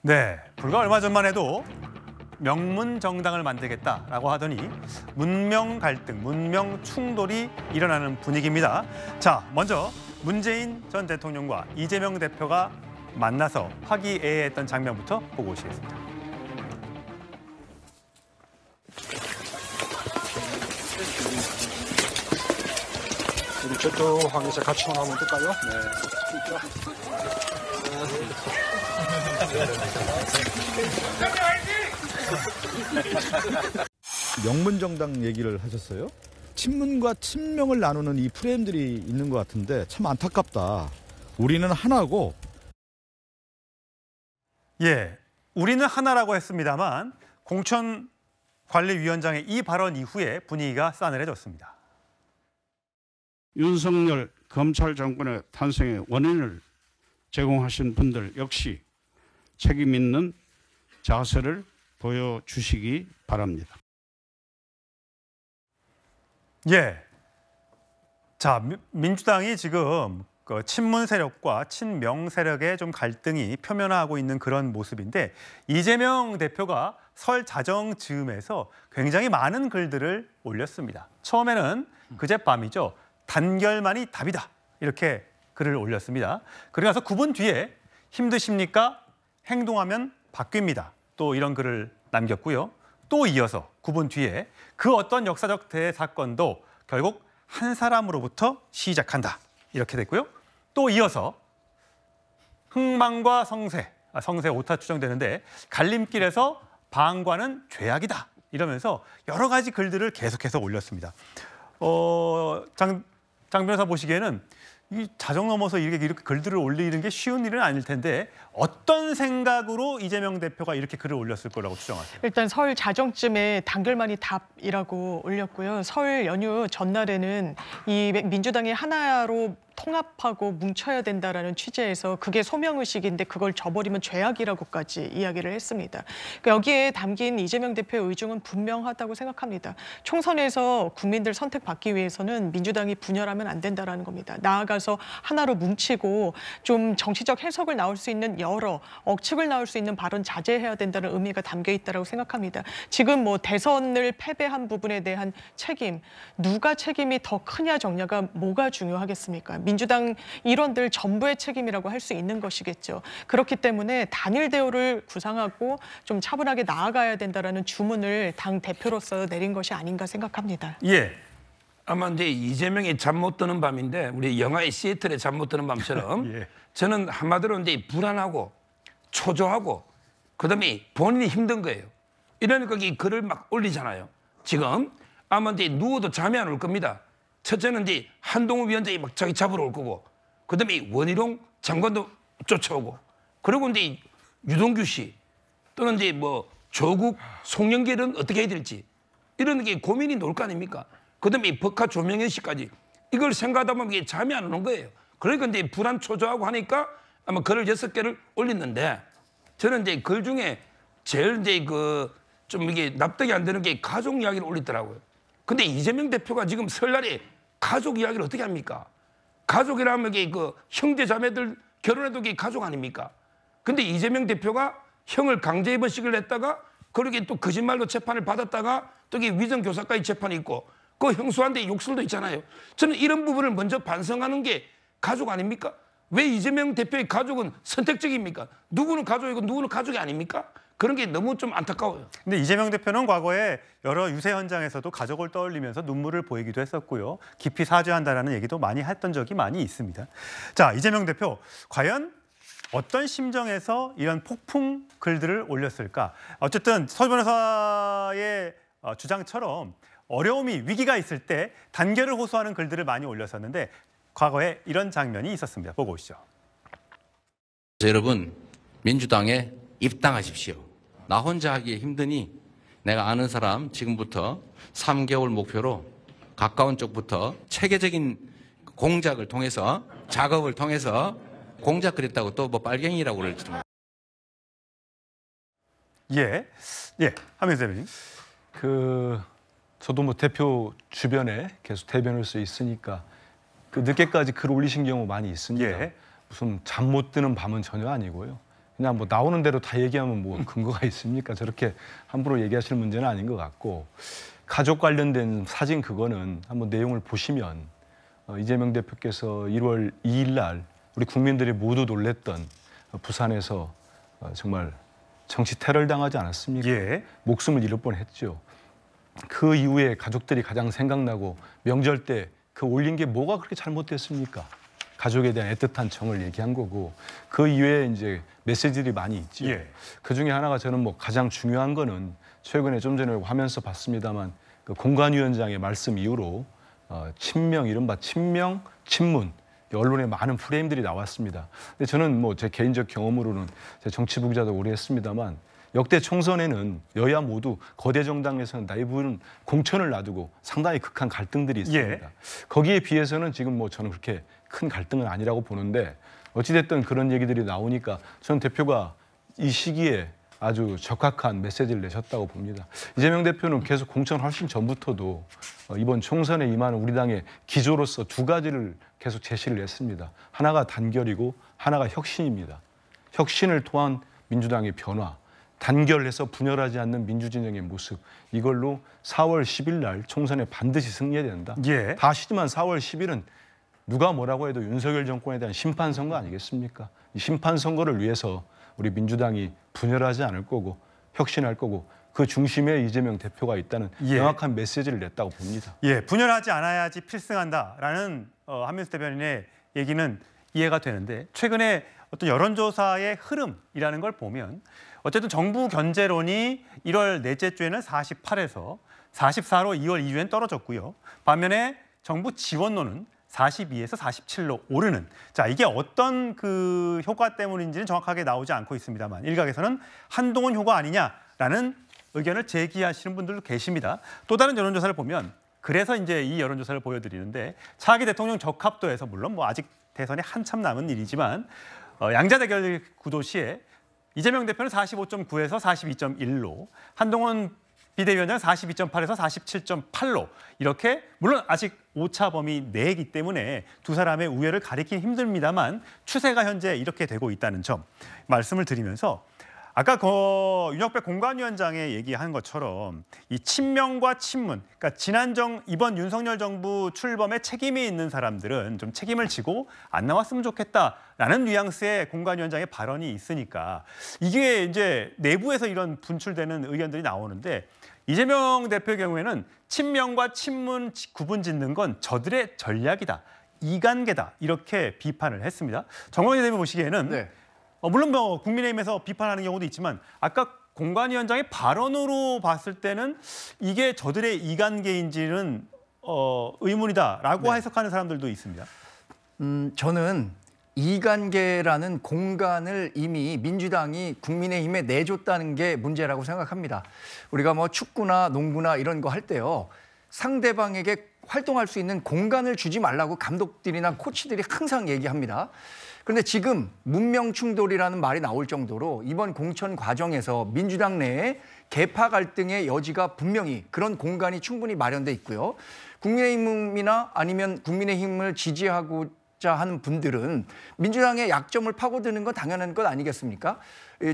네, 불과 얼마 전만 해도 명문 정당을 만들겠다라고 하더니 문명 갈등, 문명 충돌이 일어나는 분위기입니다. 자, 먼저 문재인 전 대통령과 이재명 대표가 만나서 화기애애했던 장면부터 보고 오시겠습니다. 우리 저쪽 방에서 같이 한번 볼까요? 명문정당 얘기를 하셨어요? 친문과 친명을 나누는 이 프레임들이 있는 것 같은데 참 안타깝다. 우리는 하나고. 예, 우리는 하나라고 했습니다만 공천관리위원장의 이 발언 이후에 분위기가 싸늘해졌습니다. 윤석열 검찰 정권의 탄생의 원인을 제공하신 분들 역시 책임 있는 자세를 보여주시기 바랍니다. 예, 자, 민주당이 지금 그 친문 세력과 친명 세력의 좀 갈등이 표면화하고 있는 그런 모습인데 이재명 대표가 설 자정 즈음에서 굉장히 많은 글들을 올렸습니다. 처음에는 그젯밤이죠. 단결만이 답이다. 이렇게 글을 올렸습니다. 그리고 나서 9분 뒤에 힘드십니까? 행동하면 바뀝니다. 또 이런 글을 남겼고요. 또 이어서 9분 뒤에 그 어떤 역사적 대사건도 결국 한 사람으로부터 시작한다. 이렇게 됐고요. 또 이어서 흥망과 성세, 성세 오타 추정되는데 갈림길에서 방관은 죄악이다. 이러면서 여러 가지 글들을 계속해서 올렸습니다. 장 변호사 보시기에는 이 자정 넘어서 이렇게 글들을 올리는 게 쉬운 일은 아닐 텐데 어떤 생각으로 이재명 대표가 이렇게 글을 올렸을 거라고 추정하세요? 일단 설 자정쯤에 단결만이 답이라고 올렸고요. 설 연휴 전날에는 이 민주당이 하나로 통합하고 뭉쳐야 된다라는 취지에서 그게 소명의식인데 그걸 저버리면 죄악이라고까지 이야기를 했습니다. 그러니까 여기에 담긴 이재명 대표의 의중은 분명하다고 생각합니다. 총선에서 국민들 선택받기 위해서는 민주당이 분열하면 안 된다라는 겁니다. 나아가서 하나로 뭉치고 좀 정치적 해석을 나올 수 있는 여러 억측을 나올 수 있는 발언 자제해야 된다는 의미가 담겨 있다고 생각합니다. 지금 뭐 대선을 패배한 부분에 대한 책임, 누가 책임이 더 크냐 적냐가 뭐가 중요하겠습니까? 민주당 일원들 전부의 책임이라고 할 수 있는 것이겠죠. 그렇기 때문에 단일 대우를 구상하고 좀 차분하게 나아가야 된다라는 주문을 당 대표로서 내린 것이 아닌가 생각합니다. 예. 아마 이제 이재명이 잠 못 드는 밤인데 우리 영화의 시애틀의 잠 못 드는 밤처럼 예. 저는 한마디로 이제 불안하고 초조하고 그다음에 본인이 힘든 거예요. 이러니까 이 글을 막 올리잖아요. 지금 아마 이제 누워도 잠이 안 올 겁니다. 첫째는 이제 한동훈 위원장이 막 자기 잡으러 올 거고, 그다음에 원희룡 장관도 쫓아오고, 그리고 이제 유동규 씨 또는 이제 뭐 조국, 송영길은 어떻게 해야 될지 이런 게 고민이 놀 거 아닙니까? 그다음에 법카 조명현 씨까지 이걸 생각하다 보면 이게 잠이 안 오는 거예요. 그러니까 이제 불안 초조하고 하니까 아마 글을 6개를 올렸는데 저는 이제 글 중에 제일 이제 좀 이게 납득이 안 되는 게 가족 이야기를 올리더라고요. 근데 이재명 대표가 지금 설날에 가족 이야기를 어떻게 합니까? 가족이라면 이게 형제 자매들 결혼해도 이게 가족 아닙니까? 근데 이재명 대표가 형을 강제 입원식을 냈다가 그렇게 또 거짓말로 재판을 받았다가 또 이게 위정 교사까지 재판이 있고 그 형수한테 욕설도 있잖아요. 저는 이런 부분을 먼저 반성하는 게 가족 아닙니까? 왜 이재명 대표의 가족은 선택적입니까? 누구는 가족이고 누구는 가족이 아닙니까? 그런 게 너무 좀 안타까워요. 근데 이재명 대표는 과거에 여러 유세 현장에서도 가족을 떠올리면서 눈물을 보이기도 했었고요. 깊이 사죄한다라는 얘기도 많이 했던 적이 많이 있습니다. 자, 이재명 대표 과연 어떤 심정에서 이런 폭풍 글들을 올렸을까? 어쨌든 서 변호사의 주장처럼 어려움이 위기가 있을 때 단결을 호소하는 글들을 많이 올렸었는데 과거에 이런 장면이 있었습니다. 보고 오시죠. 여러분, 민주당에 입당하십시오. 나 혼자 하기 힘드니 내가 아는 사람 지금부터 3개월 목표로 가까운 쪽부터 체계적인 공작을 통해서 작업을 통해서 공작 그랬다고 또 뭐 빨갱이라고 그럴지도 모르겠어요. 예, 하면서 대변인. 저도 뭐 대표 주변에 계속 대변할 수 있으니까 늦게까지 글 올리신 경우 많이 있습니다. 예. 무슨 잠 못 드는 밤은 전혀 아니고요. 그냥 뭐 나오는 대로 다 얘기하면 뭐 근거가 있습니까? 저렇게 함부로 얘기하실 문제는 아닌 것 같고 가족 관련된 사진 그거는 한번 내용을 보시면 이재명 대표께서 1월 2일 날 우리 국민들이 모두 놀랬던 부산에서 정말 정치 테러를 당하지 않았습니까? 예. 목숨을 잃을 뻔했죠. 그 이후에 가족들이 가장 생각나고 명절 때 그 올린 게 뭐가 그렇게 잘못됐습니까? 가족에 대한 애틋한 정을 얘기한 거고 그 이외에 이제 메시지들이 많이 있죠. 예. 그 중에 하나가 저는 뭐 가장 중요한 거는 최근에 좀 전에 화면에서 봤습니다만 그 공관위원장의 말씀 이후로 친명, 이른바 친명, 친문 언론에 많은 프레임들이 나왔습니다. 근데 저는 뭐 제 개인적 경험으로는 제 정치부 기자도 오래 했습니다만 역대 총선에는 여야 모두 거대 정당에서는 대부분 공천을 놔두고 상당히 극한 갈등들이 있습니다. 예. 거기에 비해서는 지금 뭐 저는 그렇게 큰 갈등은 아니라고 보는데 어찌됐든 그런 얘기들이 나오니까 저는 대표가 이 시기에 아주 적확한 메시지를 내셨다고 봅니다. 이재명 대표는 계속 공천 훨씬 전부터도 이번 총선에 임하는 우리 당의 기조로서 두 가지를 계속 제시를 했습니다. 하나가 단결이고 하나가 혁신입니다. 혁신을 통한 민주당의 변화, 단결해서 분열하지 않는 민주진영의 모습, 이걸로 4월 10일 날 총선에 반드시 승리해야 된다. 예. 다 아시지만 4월 10일은 누가 뭐라고 해도 윤석열 정권에 대한 심판선거 아니겠습니까? 이 심판선거를 위해서 우리 민주당이 분열하지 않을 거고 혁신할 거고 그 중심에 이재명 대표가 있다는 예. 명확한 메시지를 냈다고 봅니다. 예, 분열하지 않아야지 필승한다라는 한민수 대변인의 얘기는 이해가 되는데 최근에 어떤 여론조사의 흐름이라는 걸 보면 어쨌든 정부 견제론이 1월 넷째 주에는 48에서 44로 2월 2주엔 떨어졌고요. 반면에 정부 지원론은 42에서 47로 오르는. 자, 이게 어떤 그 효과 때문인지는 정확하게 나오지 않고 있습니다만 일각에서는 한동훈 효과 아니냐라는 의견을 제기하시는 분들도 계십니다. 또 다른 여론조사를 보면 그래서 이제 이 여론조사를 보여드리는데 차기 대통령 적합도에서 물론 뭐 아직 대선이 한참 남은 일이지만 양자 대결 구도 시에 이재명 대표는 45.9에서 42.1로 한동훈 비대위원장 42.8에서 47.8로 이렇게 물론 아직 오차 범위 내이기 때문에 두 사람의 우열을 가리기 힘듭니다만 추세가 현재 이렇게 되고 있다는 점 말씀을 드리면서 아까 윤혁배 공관위원장의 얘기한 것처럼 이 친명과 친문, 그러니까 이번 윤석열 정부 출범에 책임이 있는 사람들은 좀 책임을 지고 안 나왔으면 좋겠다라는 뉘앙스의 공관위원장의 발언이 있으니까 이게 이제 내부에서 이런 분출되는 의견들이 나오는데 이재명 대표의 경우에는 친명과 친문 구분 짓는 건 저들의 전략이다, 이간계다 이렇게 비판을 했습니다. 정광재 대표 보시기에는 네. 물론 뭐 국민의힘에서 비판하는 경우도 있지만 아까 공관위원장의 발언으로 봤을 때는 이게 저들의 이간계인지는 의문이다라고 네. 해석하는 사람들도 있습니다. 저는 이간계라는 공간을 이미 민주당이 국민의힘에 내줬다는 게 문제라고 생각합니다. 우리가 뭐 축구나 농구나 이런 거 할 때요. 상대방에게 활동할 수 있는 공간을 주지 말라고 감독들이나 코치들이 항상 얘기합니다. 그런데 지금 문명 충돌이라는 말이 나올 정도로 이번 공천 과정에서 민주당 내에 계파 갈등의 여지가 분명히 그런 공간이 충분히 마련돼 있고요. 국민의힘이나 아니면 국민의힘을 지지하고자 하는 분들은 민주당의 약점을 파고드는 건 당연한 것 아니겠습니까?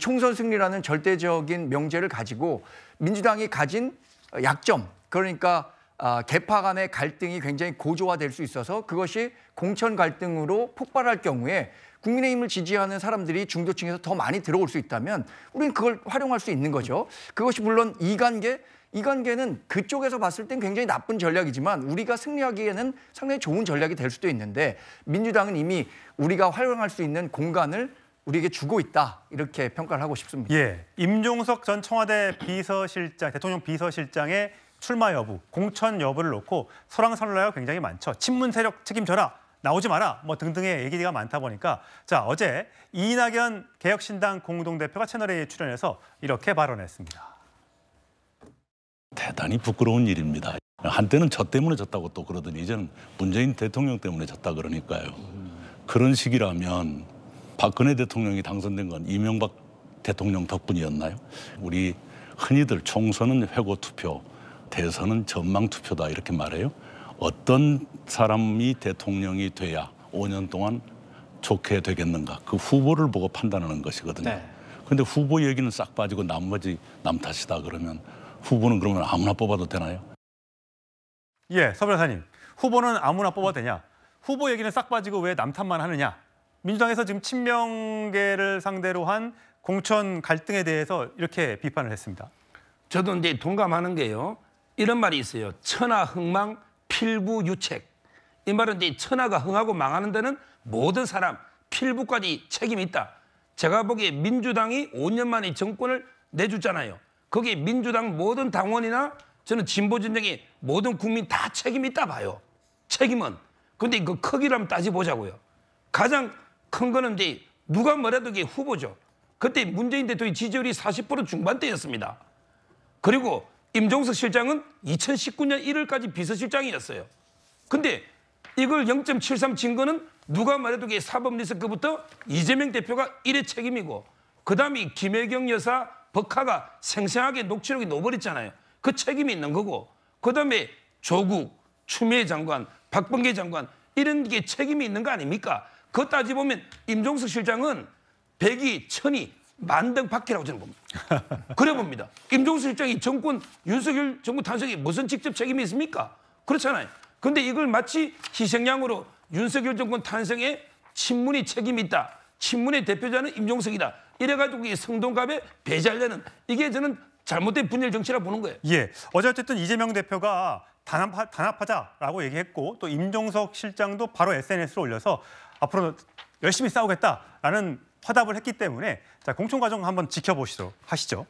총선 승리라는 절대적인 명제를 가지고 민주당이 가진 약점, 그러니까 계파 간의 갈등이 굉장히 고조화될 수 있어서 그것이 공천 갈등으로 폭발할 경우에 국민의힘을 지지하는 사람들이 중도층에서 더 많이 들어올 수 있다면 우리는 그걸 활용할 수 있는 거죠. 그것이 물론 이간계는 그쪽에서 봤을 땐 굉장히 나쁜 전략이지만 우리가 승리하기에는 상당히 좋은 전략이 될 수도 있는데 민주당은 이미 우리가 활용할 수 있는 공간을 우리에게 주고 있다 이렇게 평가를 하고 싶습니다. 예, 임종석 전 청와대 비서실장, 대통령 비서실장의 출마 여부, 공천 여부를 놓고 설왕설래가 굉장히 많죠. 친문 세력 책임져라, 나오지 마라, 뭐 등등의 얘기가 많다 보니까 자 어제 이낙연 개혁신당 공동대표가 채널A에 출연해서 이렇게 발언했습니다. 대단히 부끄러운 일입니다. 한때는 저 때문에 졌다고 또 그러더니 이제는 문재인 대통령 때문에 졌다 그러니까요. 그런 식이라면 박근혜 대통령이 당선된 건 이명박 대통령 덕분이었나요? 우리 흔히들 총선은 회고 투표, 대선은 전망 투표다 이렇게 말해요. 어떤 사람이 대통령이 돼야 5년 동안 좋게 되겠는가 그 후보를 보고 판단하는 것이거든요. 네. 근데 후보 얘기는 싹 빠지고 나머지 남 탓이다 그러면 후보는 그러면 아무나 뽑아도 되나요? 예, 서 변호사님. 후보는 아무나 뽑아도 되냐? 후보 얘기는 싹 빠지고 왜 남 탓만 하느냐? 민주당에서 지금 친명계를 상대로 한 공천 갈등에 대해서 이렇게 비판을 했습니다. 저도 이제 동감하는 게요. 이런 말이 있어요. 천하 흥망 필부유책. 이 말은 이제 천하가 흥하고 망하는 데는 모든 사람 필부까지 책임이 있다. 제가 보기에 민주당이 5년 만에 정권을 내줬잖아요. 거기에 민주당 모든 당원이나 저는 진보진영의 모든 국민 다 책임이 있다 봐요. 책임은. 근데 그 크기를 한번 따져보자고요. 가장 큰 거는 이제 누가 뭐래도 이게 후보죠. 그때 문재인 대통령의 지지율이 40% 중반대였습니다. 그리고 임종석 실장은 2019년 1월까지 비서실장이었어요. 근데 이걸 0.73 진 거는 누가 말해도 이게 사법 리스크부터 이재명 대표가 1회 책임이고 그다음에 김혜경 여사 법카가 생생하게 녹취록이 넣어버렸잖아요. 그 책임이 있는 거고 그다음에 조국, 추미애 장관, 박범계 장관 이런 게 책임이 있는 거 아닙니까? 그거 따지보면 임종석 실장은 100이, 1000이, 만등 박해라고 저는 봅니다. 그래 봅니다. 임종석 실장이 정권, 윤석열 정부 탄생에 무슨 직접 책임이 있습니까? 그렇잖아요. 근데 이걸 마치 희생양으로 윤석열 정권 탄생에 친문이 책임이 있다. 친문의 대표자는 임종석이다. 이래가지고 이 성동갑에 배제하려는 이게 저는 잘못된 분열 정치라고 보는 거예요. 예, 어쨌든 이재명 대표가 단합하자라고 얘기했고 또 임종석 실장도 바로 SNS로 올려서 앞으로 열심히 싸우겠다라는 화답을 했기 때문에 자 공천 과정 한번 지켜보시도록 하시죠.